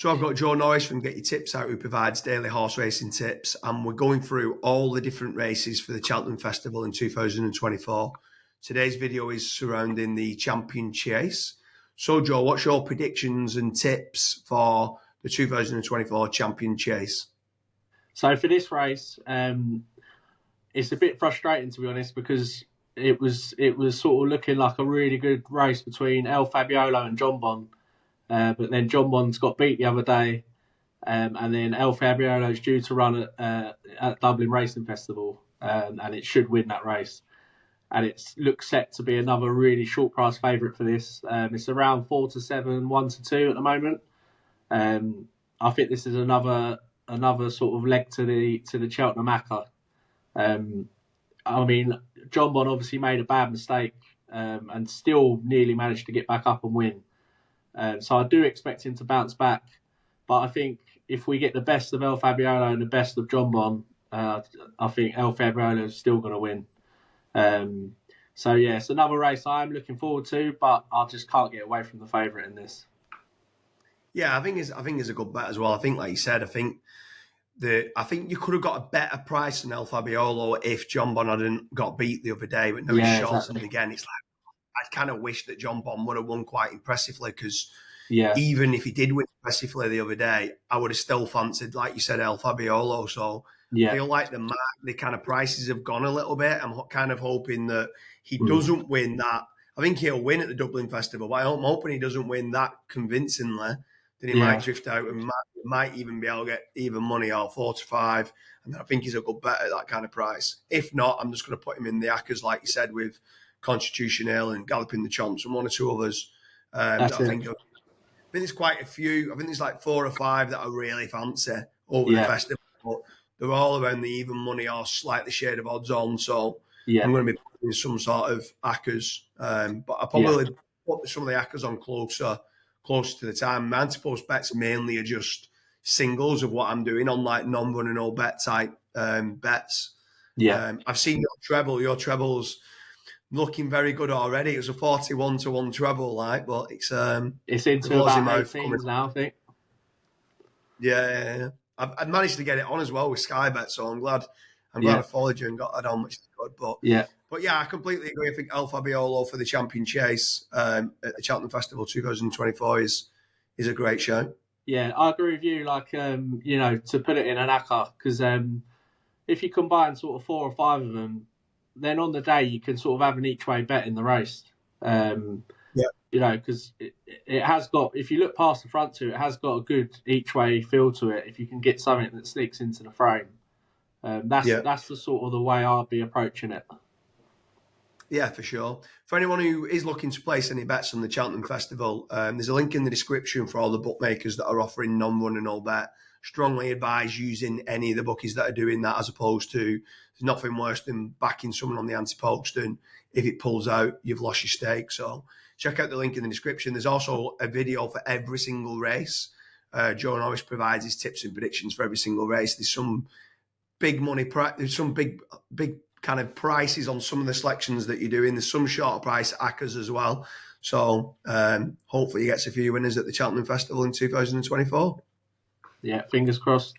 So I've got Joe Norris from Get Your Tips Out, who provides daily horse racing tips, and we're going through all the different races for the Cheltenham Festival in 2024. Today's video is surrounding the Champion Chase. So Joe, what's your predictions and tips for the 2024 Champion Chase? So for this race, it's a bit frustrating, to be honest, because it was sort of looking like a really good race between El Fabiolo and John Bon. But then John Bon's got beat the other day, and then El Fabiolo's due to run at Dublin Racing Festival, and it should win that race. And it looks set to be another really short price favourite for this. It's around 4-7, 1-2 at the moment. I think this is another sort of leg to the Cheltenham Acca. I mean, John Bon obviously made a bad mistake and still nearly managed to get back up and win. So I do expect him to bounce back. But I think if we get the best of El Fabiolo and the best of John Bon, I think El Fabiolo is still going to win. So yeah, it's another race I'm looking forward to, but I just can't get away from the favourite in this. Yeah, I think it's a good bet as well. I think, like you said, I think you could have got a better price than El Fabiolo if John Bon hadn't got beat the other day, but now he's shortened again. It's like, I kind of wish that John Bon would have won quite impressively, because even if he did win impressively the other day, I would have still fancied, like you said, El Fabiolo. So I feel like the kind of prices have gone a little bit. I'm kind of hoping that he doesn't win that. I think he'll win at the Dublin Festival, but I'm hoping he doesn't win that convincingly. Then he might drift out and might even be able to get even money, or 4-5. And I think he's a good bet at that kind of price. If not, I'm just going to put him in the Accas, like you said, with Constitution Ale and Galloping the Chomps and one or two others. I think there's quite a few. I think there's like 4 or 5 that I really fancy over the festival. But they're all around the even money or slightly shade of odds on. So I'm going to be putting some sort of Accas. But I probably put some of the Accas on closer to the time. My anti-post bets mainly are just singles of what I'm doing on like non-running or bet type bets. I've seen your treble. Your treble's looking very good already. It was a 41-1 treble, but it's into about 18 now, I think. Yeah. I've managed to get it on as well with Sky Bet, so I'm glad I followed you and got that on, which is good. But I completely agree. I think El Fabiolo for the Champion Chase at the Cheltenham Festival 2024 is a great show. Yeah, I agree with you. Like, to put it in an Acca, because if you combine sort of 4 or 5 of them, then on the day you can sort of have an each way bet in the race. Because it has got, if you look past the front two, it has got a good each way feel to it. If you can get something that sneaks into the frame, that's the sort of the way I'll be approaching it. Yeah, for sure. For anyone who is looking to place any bets on the Cheltenham Festival, there's a link in the description for all the bookmakers that are offering non-running all bet. Strongly advise using any of the bookies that are doing that, as opposed to, there's nothing worse than backing someone on the anti-post, and if it pulls out, you've lost your stake. So check out the link in the description. There's also a video for every single race. Joe Norris provides his tips and predictions for every single race. There's some big money, there's some big kind of prices on some of the selections that you're doing. There's some shorter price Accas as well. So hopefully he gets a few winners at the Cheltenham Festival in 2024. Yeah, fingers crossed.